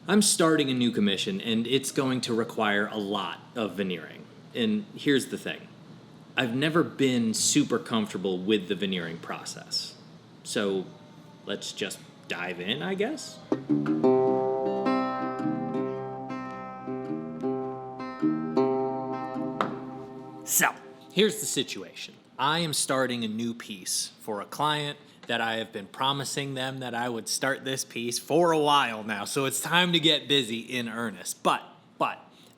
I'm starting a new commission, and it's going to require a lot of veneering. And here's the thing. I've never been super comfortable with the veneering process. So let's just dive in, I guess. So, here's the situation. I am starting a new piece for a client that I have been promising them that I would start this piece for a while now. So it's time to get busy in earnest. But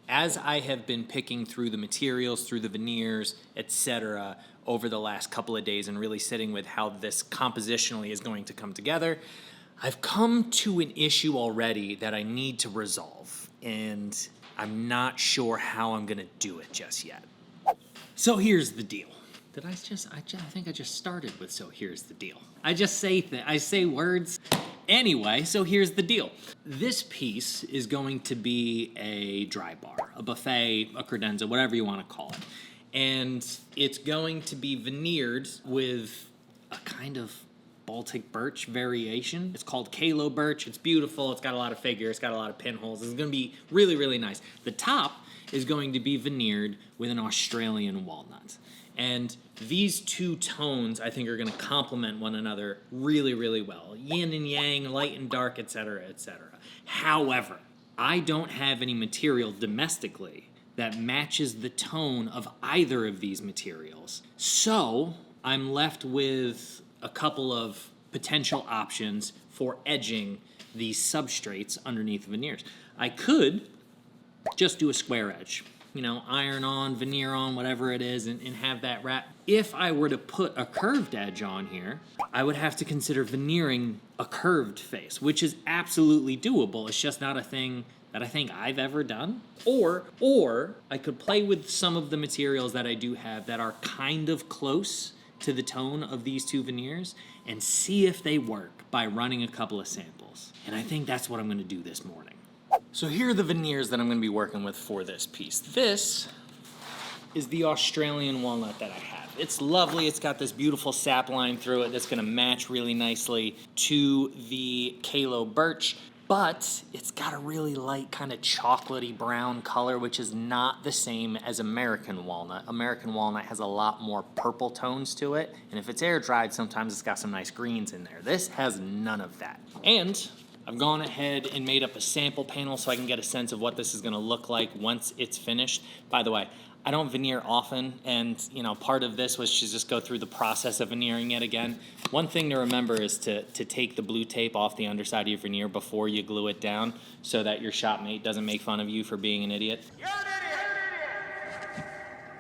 as I have been picking through the materials, through the veneers, etc., over the last couple of days and really sitting with how this compositionally is going to come together, I've come to an issue already that I need to resolve. And I'm not sure how I'm going to do it just yet. So here's the deal. I think I just started with so here's the deal. I say words. Anyway, so here's the deal. This piece is going to be a dry bar, a buffet, a credenza, whatever you want to call it. And it's going to be veneered with a kind of Baltic birch variation. It's called Kalo birch. It's beautiful. It's got a lot of figure. It's got a lot of pinholes. It's going to be really, really nice. The top is going to be veneered with an Australian walnut. And these two tones, I think, are going to complement one another really, really well. Yin and yang, light and dark, etc., etc. However, I don't have any material domestically that matches the tone of either of these materials. So I'm left with a couple of potential options for edging these substrates underneath the veneers. I could just do a square edge. Iron on, veneer on, whatever it is, and have that wrap. If I were to put a curved edge on here, I would have to consider veneering a curved face, which is absolutely doable. It's just not a thing that I think I've ever done. Or I could play with some of the materials that I do have that are kind of close to the tone of these two veneers and see if they work by running a couple of samples. And I think that's what I'm going to do this morning. So here are the veneers that I'm going to be working with for this piece. This is the Australian walnut that I have. It's lovely. It's got this beautiful sap line through it that's going to match really nicely to the Kalo birch, but it's got a really light kind of chocolatey brown color, which is not the same as American walnut. American walnut has a lot more purple tones to it, and if it's air dried, sometimes it's got some nice greens in there. This has none of that. And I've gone ahead and made up a sample panel so I can get a sense of what this is going to look like once it's finished. By the way, I don't veneer often, and part of this was to just go through the process of veneering it again. One thing to remember is to take the blue tape off the underside of your veneer before you glue it down so that your shopmate doesn't make fun of you for being an idiot. You're an idiot!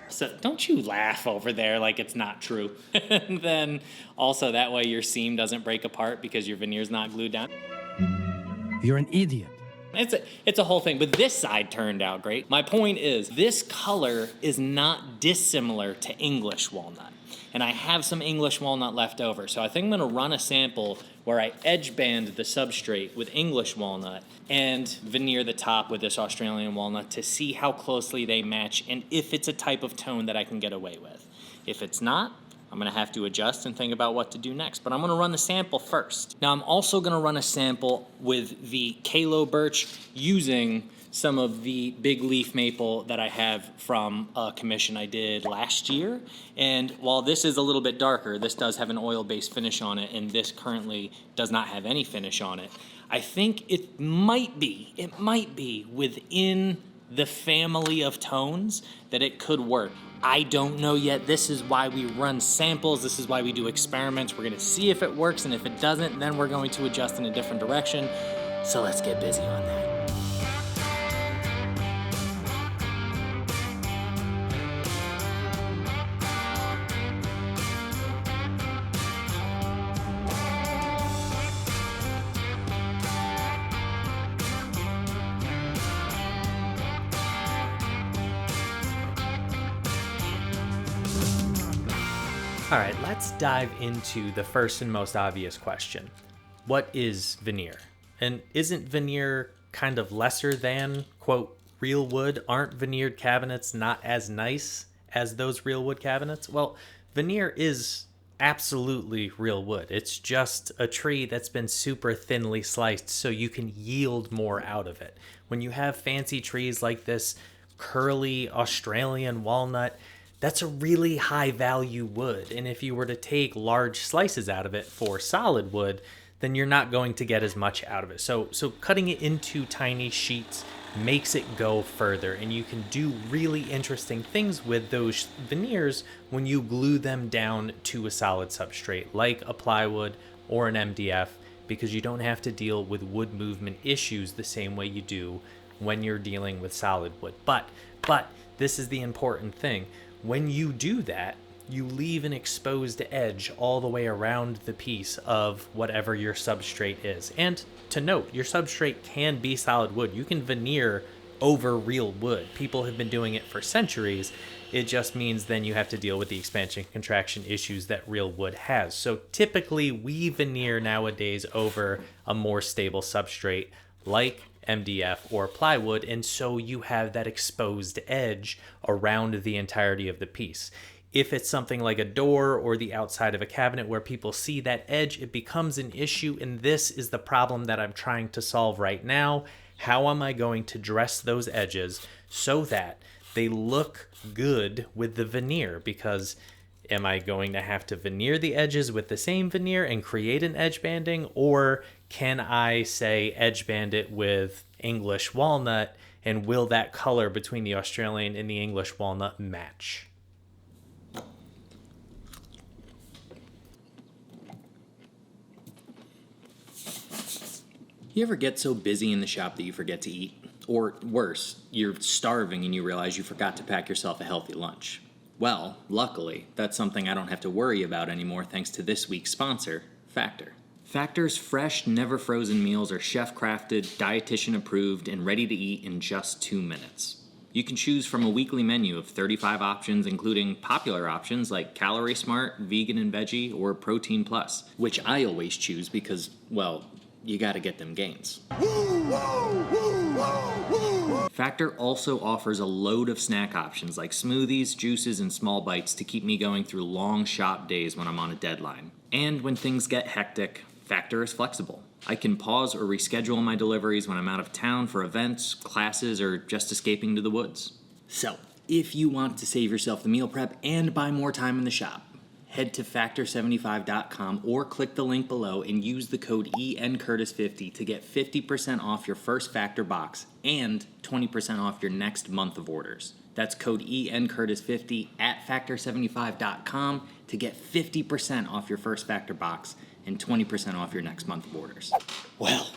So don't you laugh over there like it's not true. And then also that way your seam doesn't break apart because your veneer's not glued down. You're an idiot. It's a whole thing, but this side turned out great. My point is, this color is not dissimilar to English walnut, and I have some English walnut left over, so I think I'm going to run a sample where I edge band the substrate with English walnut and veneer the top with this Australian walnut to see how closely they match and if it's a type of tone that I can get away with. If it's not, I'm going to have to adjust and think about what to do next, but I'm going to run the sample first. Now, I'm also going to run a sample with the Kalo birch using some of the big leaf maple that I have from a commission I did last year. And while this is a little bit darker, this does have an oil-based finish on it, and this currently does not have any finish on it. I think it might be within the family of tones that it could work. I don't know yet. This is why we run samples. This is why we do experiments. We're going to see if it works, and if it doesn't, then we're going to adjust in a different direction. So let's get busy on that. All right, let's dive into the first and most obvious question. What is veneer? And isn't veneer kind of lesser than, quote, real wood? Aren't veneered cabinets not as nice as those real wood cabinets? Well, veneer is absolutely real wood. It's just a tree that's been super thinly sliced so you can yield more out of it. When you have fancy trees like this curly Australian walnut, that's a really high value wood. And if you were to take large slices out of it for solid wood, then you're not going to get as much out of it. So cutting it into tiny sheets makes it go further, and you can do really interesting things with those veneers when you glue them down to a solid substrate like a plywood or an MDF, because you don't have to deal with wood movement issues the same way you do when you're dealing with solid wood. But this is the important thing. When you do that, you leave an exposed edge all the way around the piece of whatever your substrate is. And to note, your substrate can be solid wood. You can veneer over real wood. People have been doing it for centuries. It just means then you have to deal with the expansion contraction issues that real wood has. So typically we veneer nowadays over a more stable substrate like MDF or plywood, and so you have that exposed edge around the entirety of the piece. If it's something like a door or the outside of a cabinet where people see that edge, it becomes an issue, and this is the problem that I'm trying to solve right now. How am I going to dress those edges so that they look good with the veneer? Because am I going to have to veneer the edges with the same veneer and create an edge banding, or can I say edge band it with English walnut, and will that color between the Australian and the English walnut match? You ever get so busy in the shop that you forget to eat? Or worse, you're starving and you realize you forgot to pack yourself a healthy lunch. Well, luckily, that's something I don't have to worry about anymore thanks to this week's sponsor, Factor. Factor's fresh, never frozen meals are chef-crafted, dietitian approved, and ready to eat in just 2 minutes. You can choose from a weekly menu of 35 options, including popular options like Calorie Smart, Vegan and Veggie, or Protein Plus, which I always choose because, well, you gotta get them gains. Factor also offers a load of snack options like smoothies, juices, and small bites to keep me going through long shop days when I'm on a deadline. And when things get hectic, Factor is flexible. I can pause or reschedule my deliveries when I'm out of town for events, classes, or just escaping to the woods. So, if you want to save yourself the meal prep and buy more time in the shop, head to factor75.com or click the link below and use the code Encurtis50 to get 50% off your first Factor box and 20% off your next month of orders. That's code Encurtis50 at factor75.com to get 50% off your first Factor box and 20% off your next month of orders. Well,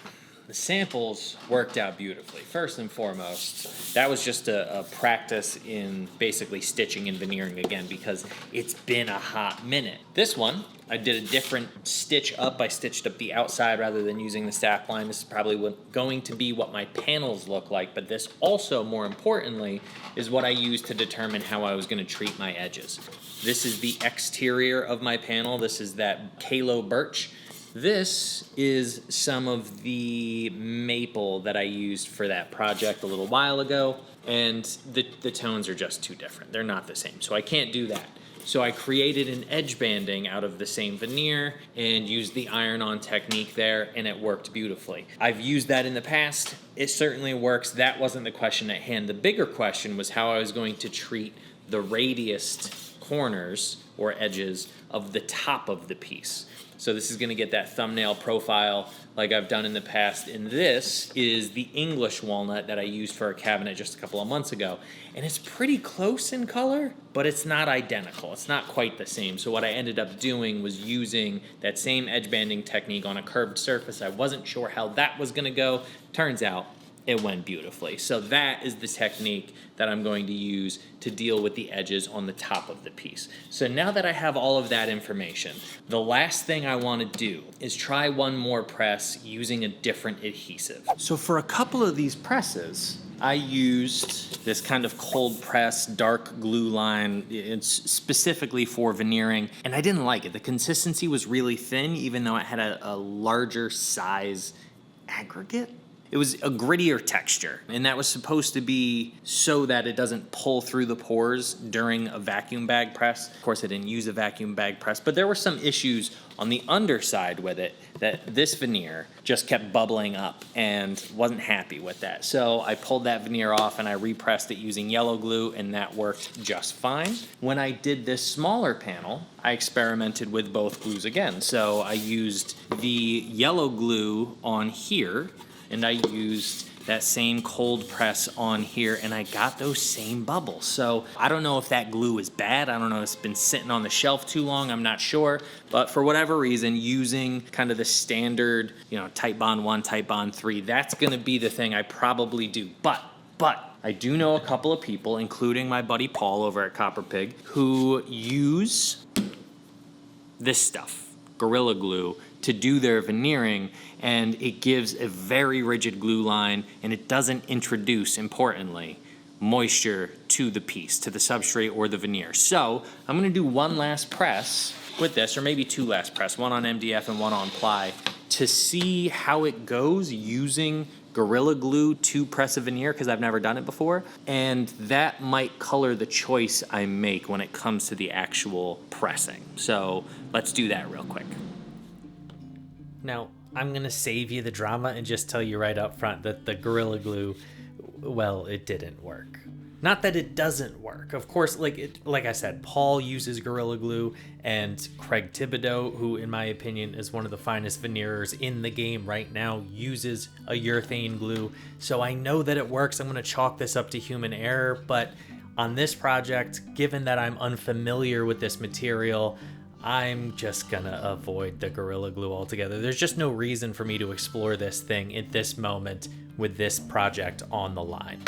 the samples worked out beautifully. First and foremost, that was just a practice in basically stitching and veneering again because it's been a hot minute. This one, I did a different stitch up. I stitched up the outside rather than using the stack line. This is probably going to be what my panels look like, but this also, more importantly, is what I used to determine how I was going to treat my edges. This is the exterior of my panel. This is that Kalo birch. This is some of the maple that I used for that project a little while ago, and the tones are just too different. They're not the same, so I can't do that. So I created an edge banding out of the same veneer and used the iron-on technique there, and it worked beautifully. I've used that in the past. It certainly works. That wasn't the question at hand. The bigger question was how I was going to treat the radiused corners or edges of the top of the piece. So this is going to get that thumbnail profile like I've done in the past. And this is the English walnut that I used for a cabinet just a couple of months ago. And it's pretty close in color, but it's not identical. It's not quite the same. So what I ended up doing was using that same edge banding technique on a curved surface. I wasn't sure how that was going to go. Turns out it went beautifully. So that is the technique that I'm going to use to deal with the edges on the top of the piece. So now that I have all of that information, the last thing I want to do is try one more press using a different adhesive. So for a couple of these presses, I used this kind of cold press dark glue line. It's specifically for veneering, and I didn't like it. The consistency was really thin, even though it had a larger size aggregate, It was a grittier texture, and that was supposed to be so that it doesn't pull through the pores during a vacuum bag press. Of course, I didn't use a vacuum bag press, but there were some issues on the underside with it that this veneer just kept bubbling up and wasn't happy with that. So I pulled that veneer off and I repressed it using yellow glue, and that worked just fine. When I did this smaller panel, I experimented with both glues again. So I used the yellow glue on here, and I used that same cold press on here, and I got those same bubbles. So I don't know if that glue is bad. I don't know if it's been sitting on the shelf too long. I'm not sure. But for whatever reason, using kind of the standard, Type Bond 1, Type Bond 3, that's gonna be the thing I probably do. But I do know a couple of people, including my buddy Paul over at Copper Pig, who use this stuff, Gorilla Glue, to do their veneering, and it gives a very rigid glue line, and it doesn't introduce, importantly, moisture to the piece, to the substrate or the veneer. So I'm gonna do one last press with this, or maybe two last press, one on MDF and one on ply, to see how it goes using Gorilla Glue to press a veneer, because I've never done it before, and that might color the choice I make when it comes to the actual pressing. So let's do that real quick. Now, I'm going to save you the drama and just tell you right up front that the Gorilla Glue, well, it didn't work. Not that it doesn't work. Of course, like I said, Paul uses Gorilla Glue, and Craig Thibodeau, who in my opinion is one of the finest veneerers in the game right now, uses a urethane glue. So I know that it works. I'm going to chalk this up to human error, but on this project, given that I'm unfamiliar with this material, I'm just gonna avoid the Gorilla Glue altogether. There's just no reason for me to explore this thing at this moment with this project on the line.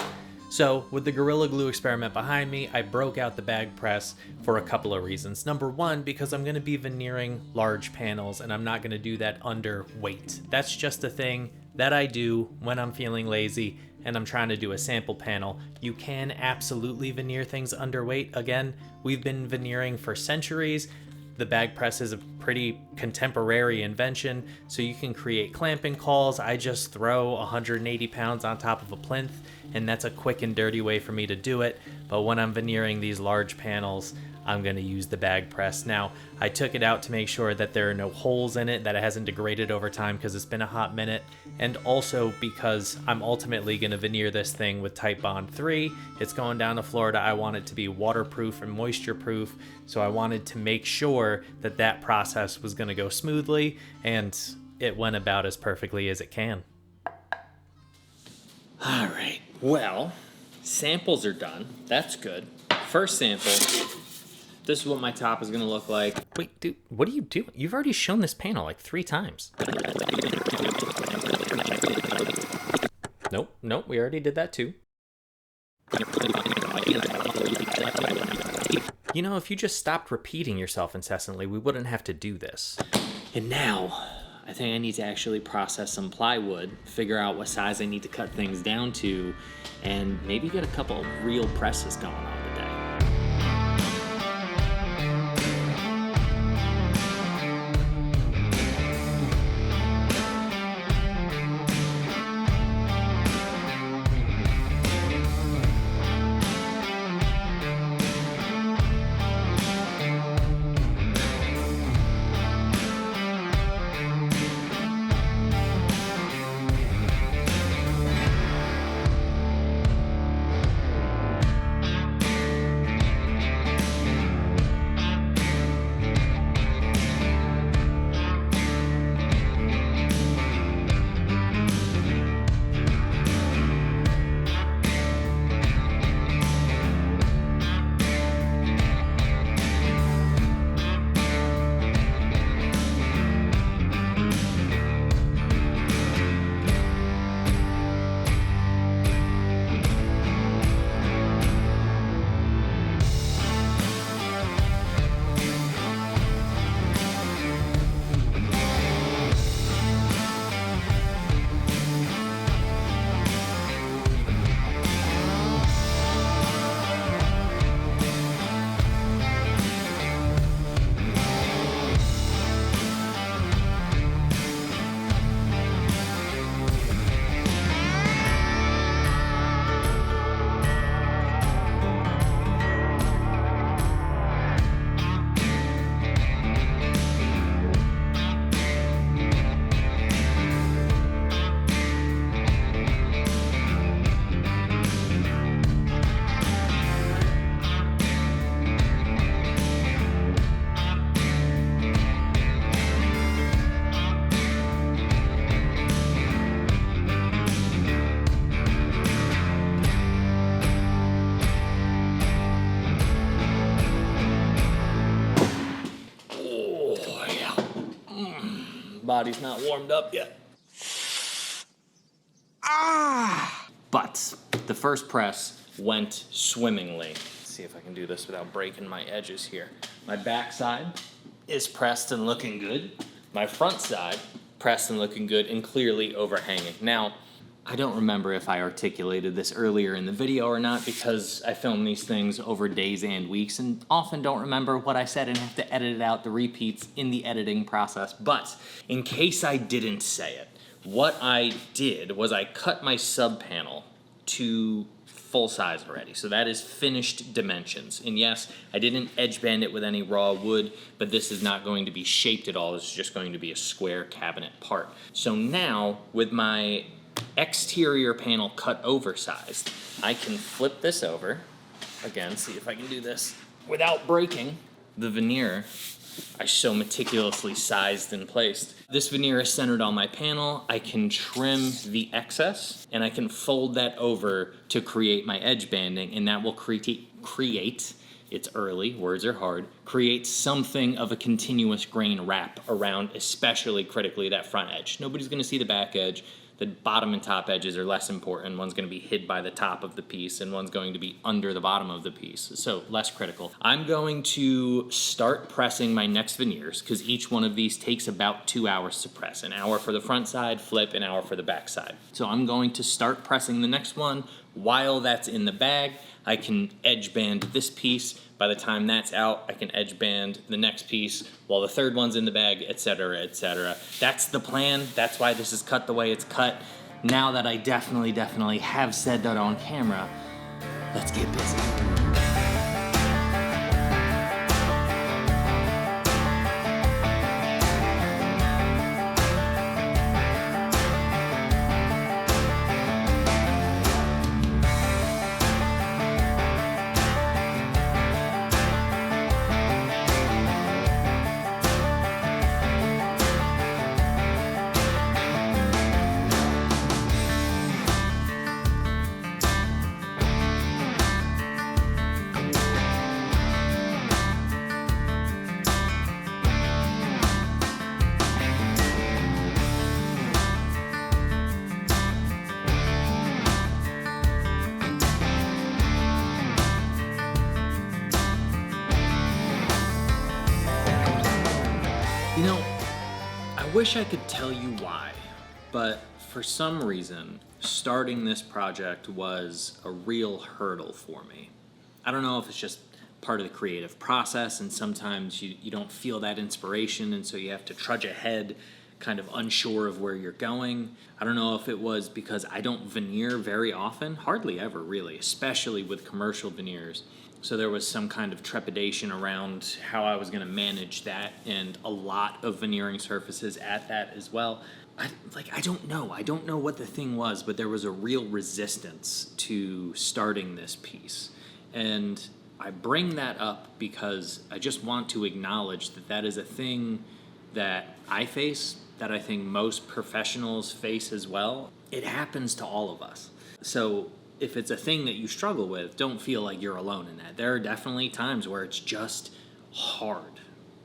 So with the Gorilla Glue experiment behind me, I broke out the bag press for a couple of reasons. Number one, because I'm gonna be veneering large panels, and I'm not gonna do that under weight. That's just a thing that I do when I'm feeling lazy and I'm trying to do a sample panel. You can absolutely veneer things underweight. Again, we've been veneering for centuries. The bag press is a pretty contemporary invention, so you can create clamping calls. I just throw 180 pounds on top of a plinth, and that's a quick and dirty way for me to do it. But when I'm veneering these large panels, I'm going to use the bag press. Now, I took it out to make sure that there are no holes in it, that it hasn't degraded over time because it's been a hot minute, and also because I'm ultimately going to veneer this thing with Type Bond 3. It's going down to Florida. I want it to be waterproof and moisture proof, so I wanted to make sure that that process was going to go smoothly, and it went about as perfectly as it can. All right, well, samples are done. That's good. First sample. This is what my top is gonna look like. Wait, dude, what are you doing? You've already shown this panel like 3 times. Nope, we already did that too. You know, if you just stopped repeating yourself incessantly, we wouldn't have to do this. And now, I think I need to actually process some plywood, figure out what size I need to cut things down to, and maybe get a couple real presses going on today. body's not warmed up yet. But the first press went swimmingly. Let's see if I can do this without breaking my edges here. My backside is pressed and looking good. My front side pressed and looking good and clearly overhanging. Now, I don't remember if I articulated this earlier in the video or not because I film these things over days and weeks and often don't remember what I said and have to edit it out, the repeats in the editing process. But in case I didn't say it, what I did was I cut my sub panel to full size already. So that is finished dimensions. And yes, I didn't edge band it with any raw wood, but this is not going to be shaped at all. It's just going to be a square cabinet part. So now with my exterior panel cut oversized, I can flip this over. Again, see if I can do this without breaking. The veneer I so meticulously sized and placed. This veneer is centered on my panel. I can trim the excess and I can fold that over to create my edge banding, and that will create, it's early, words are hard, create something of a continuous grain wrap around, especially critically that front edge. Nobody's gonna see the back edge. The bottom and top edges are less important. One's gonna be hid by the top of the piece and one's going to be under the bottom of the piece, so less critical. I'm going to start pressing my next veneers because each one of these takes about 2 hours to press. An hour for the front side, flip, an hour for the back side. So I'm going to start pressing the next one. While that's in the bag, I can edge band this piece. By the time that's out, I can edge band the next piece while the third one's in the bag, etc., etc. That's the plan. That's why this is cut the way it's cut. Now that I definitely have said that on camera, let's get busy. You know, I wish I could tell you why, but for some reason, starting this project was a real hurdle for me. I don't know if it's just part of the creative process and sometimes you don't feel that inspiration and so you have to trudge ahead kind of unsure of where you're going. I don't know if it was because I don't veneer very often, hardly ever really, especially with commercial veneers. So there was some kind of trepidation around how I was going to manage that and a lot of veneering surfaces at that as well. I don't know. I don't know what the thing was, but there was a real resistance to starting this piece. And I bring that up because I just want to acknowledge that that is a thing that I face, that I think most professionals face as well. It happens to all of us. So if it's a thing that you struggle with, don't feel like you're alone in that. There are definitely times where it's just hard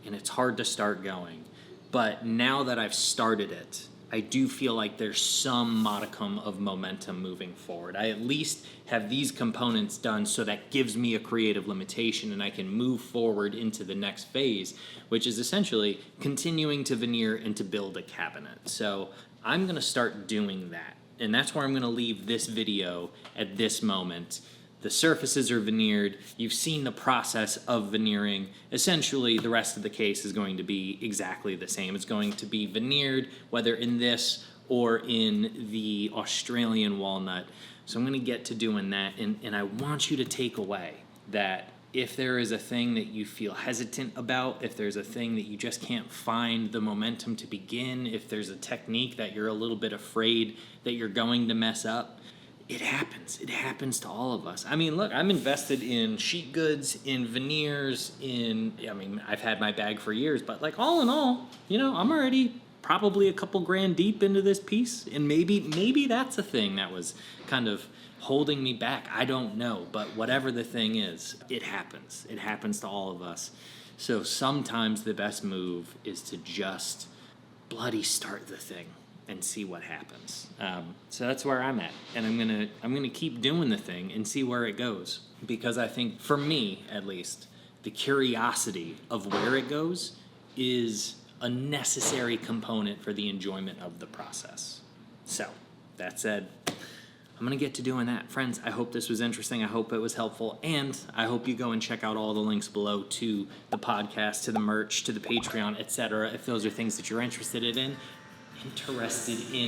and it's hard to start going. But now that I've started it, I do feel like there's some modicum of momentum moving forward. I at least have these components done so that gives me a creative limitation and I can move forward into the next phase, which is essentially continuing to veneer and to build a cabinet. So I'm gonna start doing that. And that's where I'm gonna leave this video at this moment. The surfaces are veneered. You've seen the process of veneering. Essentially, the rest of the case is going to be exactly the same. It's going to be veneered, whether in this or in the Australian walnut. So I'm gonna get to doing that, and I want you to take away that if there is a thing that you feel hesitant about, if there's a thing that you just can't find the momentum to begin, if there's a technique that you're a little bit afraid that you're going to mess up, it happens. It happens to all of us. I mean, look, I'm invested in sheet goods, in veneers, I've had my bag for years, but like all in all, I'm already probably a couple grand deep into this piece, and maybe that's a thing that was kind of holding me back. I don't know, but whatever the thing is, it happens. It happens to all of us. So sometimes the best move is to just bloody start the thing and see what happens. So that's where I'm at, and I'm gonna keep doing the thing and see where it goes, because I think, for me at least, the curiosity of where it goes is a necessary component for the enjoyment of the process. So that said, I'm gonna get to doing that. Friends, I hope this was interesting. I hope it was helpful. And I hope you go and check out all the links below to the podcast, to the merch, to the Patreon, etc. if those are things that you're interested in.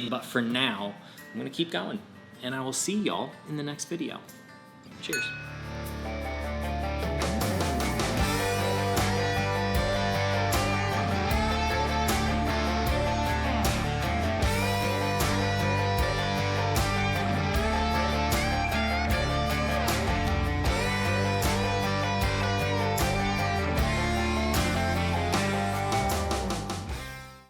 But for now, I'm gonna keep going. And I will see y'all in the next video. Cheers.